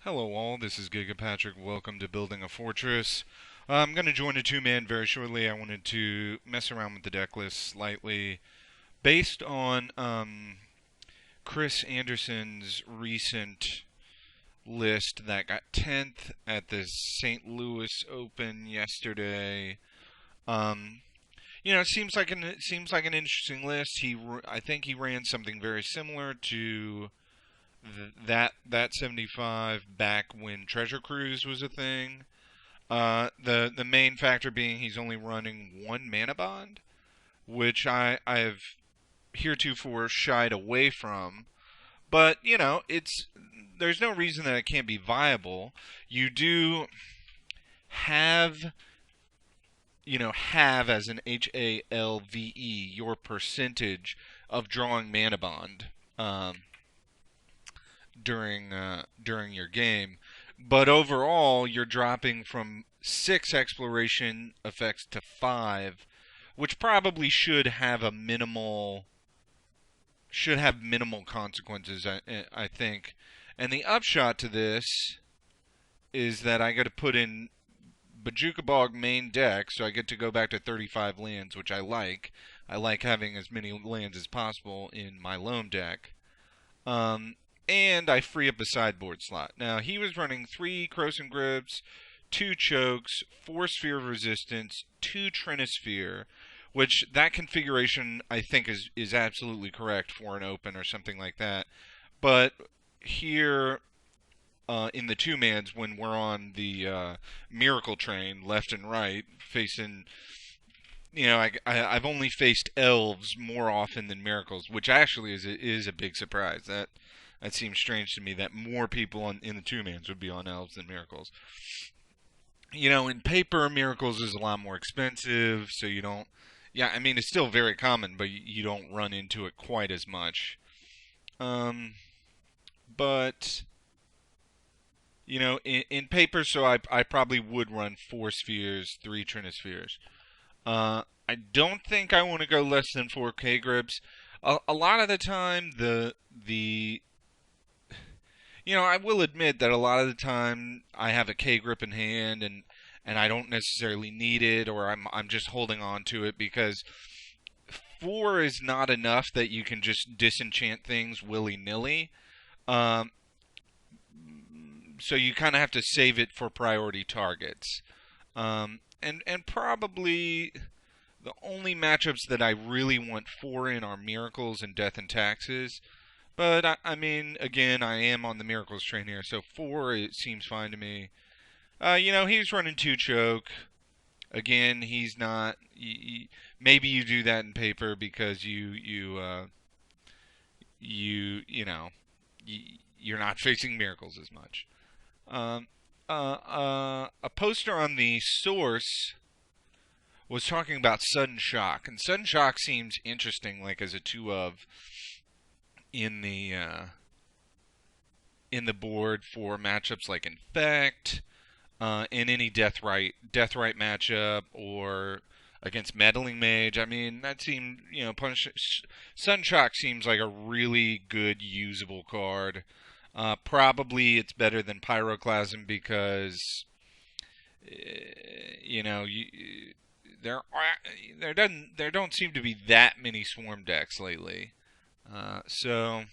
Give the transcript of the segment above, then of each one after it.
Hello all, this is Giga Patrick. Welcome to Building a Fortress. I'm going to join a two-man very shortly. I wanted to mess around with the deck list slightly based on Chris Anderson's recent list that got 10th at the St. Louis Open yesterday. Um, it seems like an interesting list. I think he ran something very similar to that 75 back when Treasure Cruise was a thing. The main factor being he's only running one mana bond, which I have heretofore shied away from. But it's there's no reason that it can't be viable. You do have have as an HALVE your percentage of drawing mana bond. During your game. But overall, you're dropping from 6 exploration effects to 5, which probably should have minimal consequences. I think. And the upshot to this is that I got to put in Bojuka Bog main deck, so I get to go back to 35 lands, which I like. I like having as many lands as possible in my loam deck. Um, and I free up a sideboard slot. Now, he was running 3 Krosan Grips, 2 Chokes, 4 Sphere of Resistance, 2 Trinisphere, which that configuration I think is absolutely correct for an open or something like that. But here in the two mans, when we're on the Miracle train, left and right, facing I've only faced elves more often than miracles, which actually is a big surprise. That seems strange to me that more people in the two mans would be on elves than miracles. In paper, miracles is a lot more expensive, so you don't. Yeah, I mean it's still very common, but you don't run into it quite as much. Um, but in paper, so I probably would run 4 spheres, 3 Trinispheres. I don't think I want to go less than 4K grips. A lot of the time, I will admit that a lot of the time I have a K grip in hand and I don't necessarily need it, or I'm just holding on to it because 4 is not enough that you can just disenchant things willy nilly. Um, so you kind of have to save it for priority targets. And probably the only matchups that I really want 4 in are Miracles and Death and Taxes. But I mean, again, I am on the Miracles train here, so 4 it seems fine to me. He's running 2 Choke. Again, he's not. Maybe you do that in paper because you're not facing Miracles as much. Um, a poster on the source was talking about Sudden Shock, and Sudden Shock seems interesting, like as a 2 of in the uh, in the board for matchups like Infect, in any Deathrite matchup, or against Meddling Mage. I mean, that seemed Sudden Shock seems like a really good usable card. Probably it's better than Pyroclasm because you there don't seem to be that many swarm decks lately. So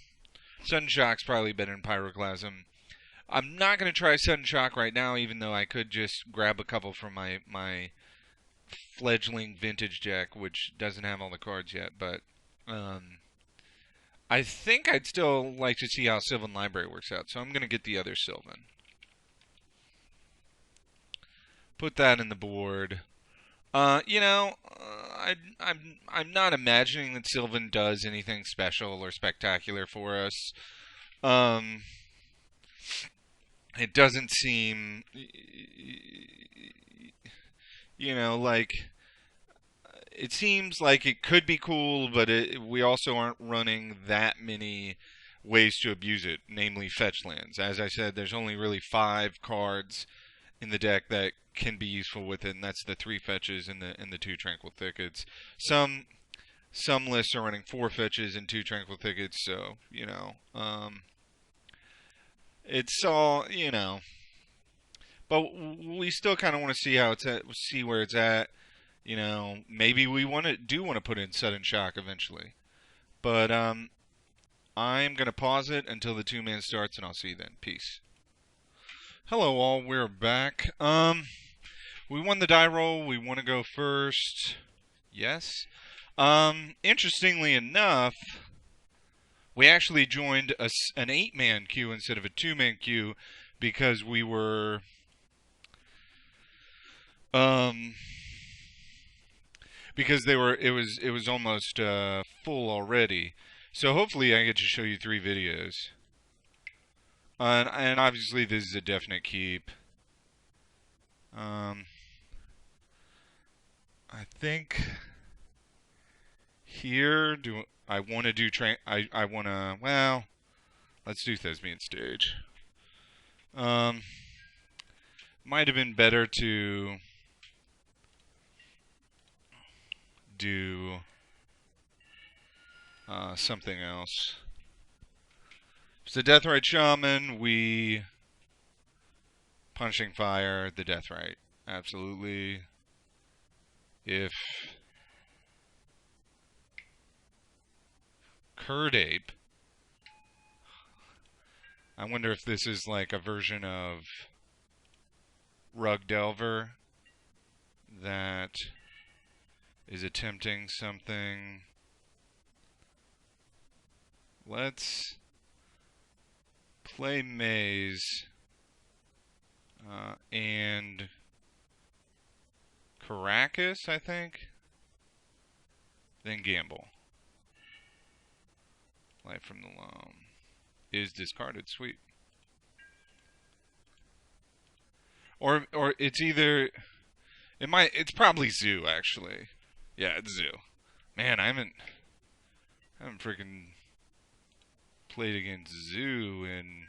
Sudden Shock's probably better than Pyroclasm. I'm not going to try Sudden Shock right now, even though I could just grab a couple from my fledgling vintage deck, which doesn't have all the cards yet. But I think I'd still like to see how Sylvan Library works out, so I'm going to get the other Sylvan. Put that in the board. I'm not imagining that Sylvan does anything special or spectacular for us. Um, it doesn't seem, like it seems like it could be cool, but we also aren't running that many ways to abuse it, namely fetch lands. As I said, there's only really 5 cards in the deck that can be useful with it, and that's the 3 fetches and the 2 Tranquil Thickets. Some lists are running 4 fetches and 2 Tranquil Thickets, so it's all, but we still kind of want to see how it's at, see where it's at. Maybe we want to put in sudden shock eventually. But I'm gonna pause it until the 2-man starts, and I'll see you then. Peace. Hello all, we're back. We won the die roll. We want to go first. Yes. Interestingly enough, we actually joined an 8-man queue instead of a 2-man queue because we were because it was almost full already. So hopefully I get to show you 3 videos. And obviously this is a definite keep. I think here I want to do I want to, well, let's do Thespian Stage. Might have been better to do something else. If it's a Deathrite Shaman, we Punishing Fire, the Deathrite. Absolutely. If Curd Ape, I wonder if this is like a version of Rug Delver that is attempting something. Let's play Maze and Caracas, I think. Then gamble. Life from the Loam is discarded. Sweet. Or it's either it's probably Zoo actually. Yeah, it's Zoo. Man, I haven't freaking played against Zoo in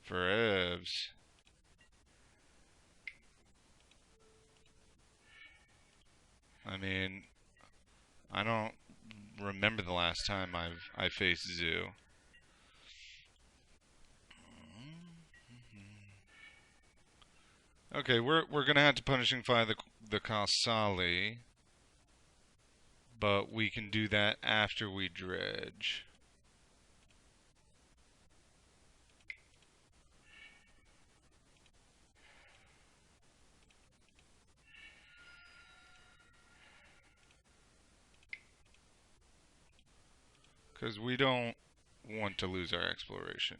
forevs. I mean, I don't remember the last time I faced Zoo. Okay, we're gonna have to Punishing Fire the Kasali, but we can do that after we dredge. Because we don't want to lose our exploration.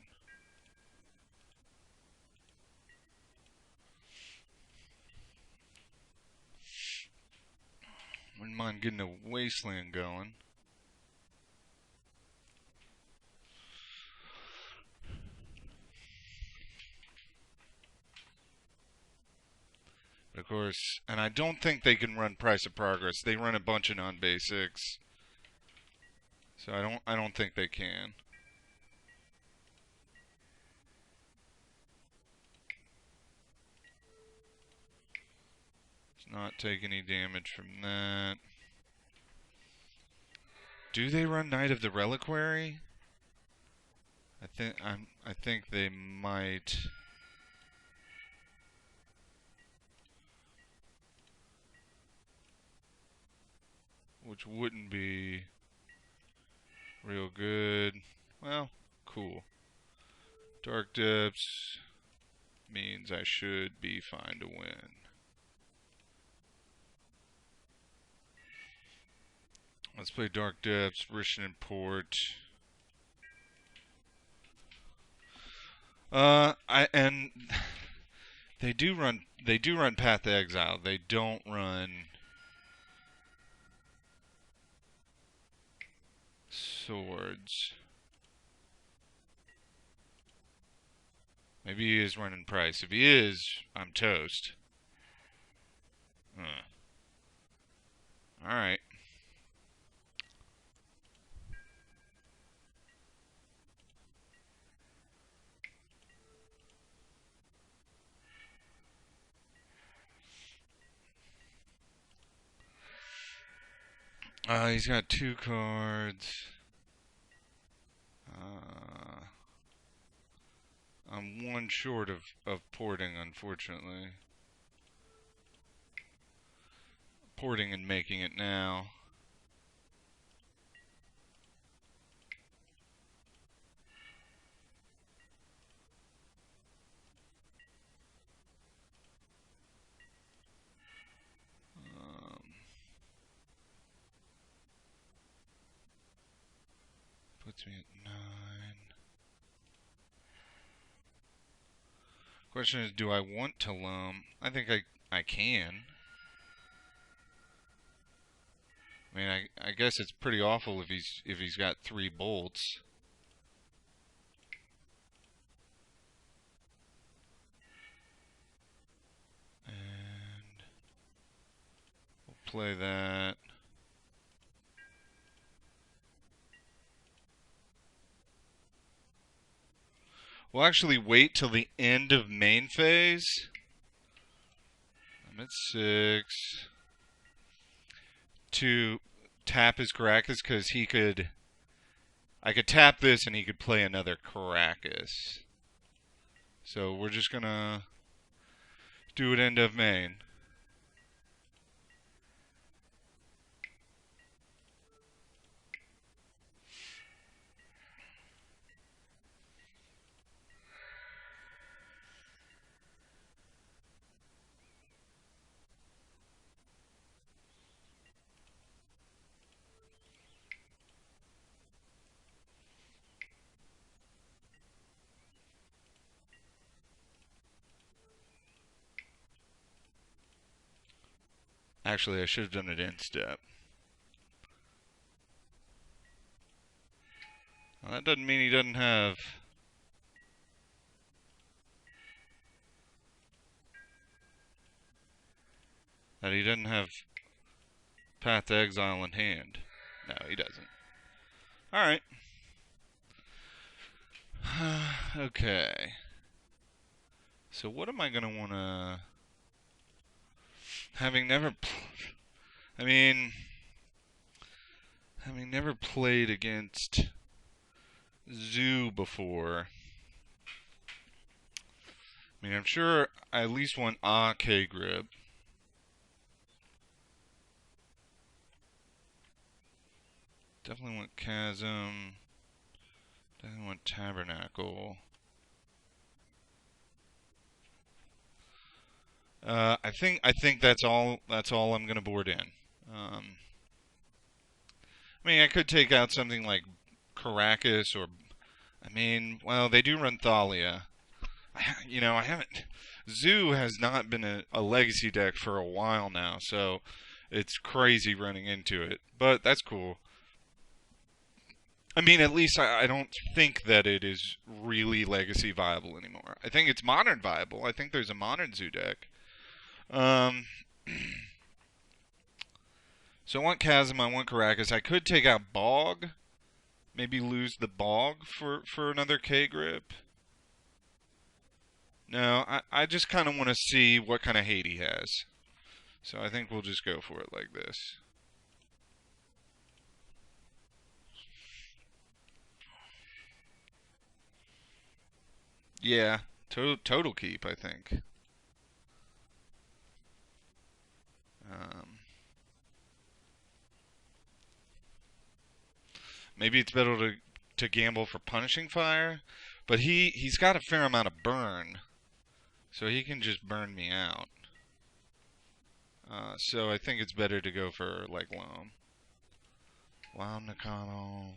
Wouldn't mind getting a wasteland going. But of course, and I don't think they can run Price of Progress. They run a bunch of non-basics. So I don't think they can. Let's not take any damage from that. Do they run Knight of the Reliquary? I think they might. Which wouldn't be real good. Well, cool. Dark Depths means I should be fine to win. Let's play Dark Depths, Rishanen Port. And they do run Path to Exile. They don't run Swords. Maybe he is running Price. If he is, I'm toast. Alright. He's got 2 cards. I'm one short of porting, unfortunately. Porting and making it now. Puts me at 9. Question is, do I want to loam? I think I can. I mean, I guess it's pretty awful if he's got 3 bolts. And we'll play that. We'll actually wait till the end of main phase. I'm at 6. To tap his Caracas, because I could tap this and he could play another Caracas. So we're just gonna do it end of main. Actually, I should have done it in step. Well, that doesn't mean he doesn't have... that he doesn't have Path to Exile in hand. No, he doesn't. Alright. Okay. So what am I going to want to... Having never played against Zoo before, I mean, I'm sure I at least want a K-Grip. Definitely want Chasm. Definitely want Tabernacle. I think that's all I'm gonna board in. I mean, I could take out something like Caracas or, I mean, well, they do run Thalia. I haven't. Zoo has not been a legacy deck for a while now, so it's crazy running into it. But that's cool. I mean, at least I don't think that it is really legacy viable anymore. I think it's modern viable. I think there's a modern Zoo deck. So I want Chasm, I want Caracas. I could take out Bog. Maybe lose the Bog for another K-Grip. No, I just kind of want to see what kind of hate he has. So I think we'll just go for it like this. Yeah, total keep, I think. Maybe it's better to gamble for Punishing Fire, but he's got a fair amount of burn, so he can just burn me out. So I think it's better to go for like Loam. Loam Nakano.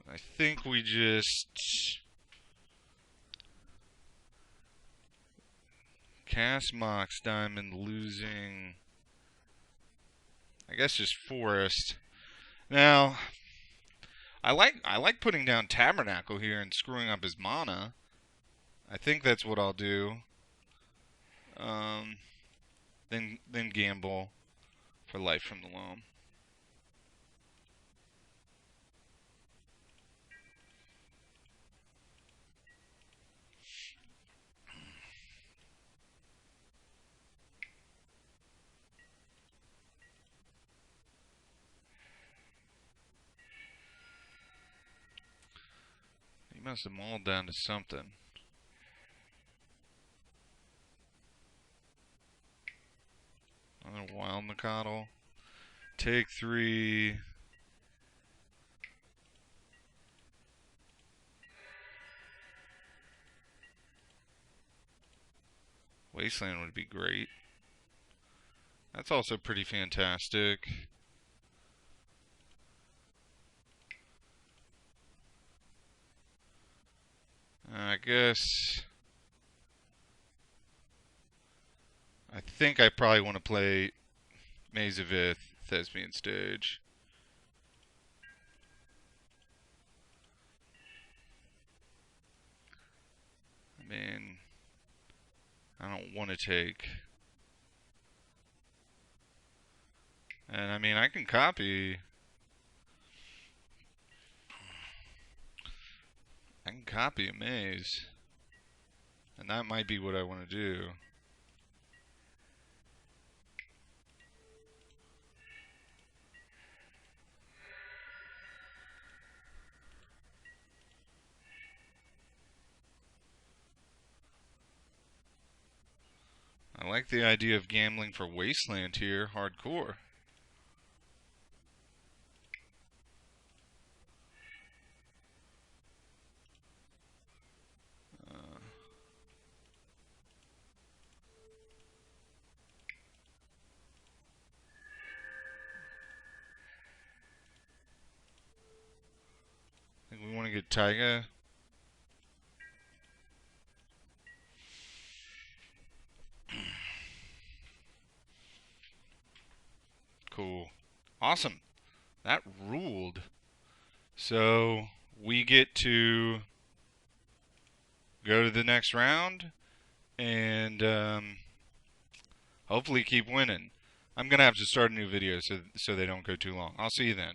I think we just cast Mox Diamond, losing, I guess, just Forest. Now, I like putting down Tabernacle here and screwing up his mana. I think that's what I'll do. Then gamble for Life from the Loam. He must have mauled down to something. Another wild Nacatl. Take 3. Wasteland would be great. That's also pretty fantastic. I guess I think I probably want to play Maze of Ith, Thespian Stage. I mean, I don't want to take. And I mean, I can copy. I can copy a maze. And that might be what I want to do. I like the idea of gambling for Wasteland here, hardcore. I think we want to get Taiga. Cool. Awesome. That ruled. So we get to go to the next round and hopefully keep winning. I'm going to have to start a new video so they don't go too long. I'll see you then.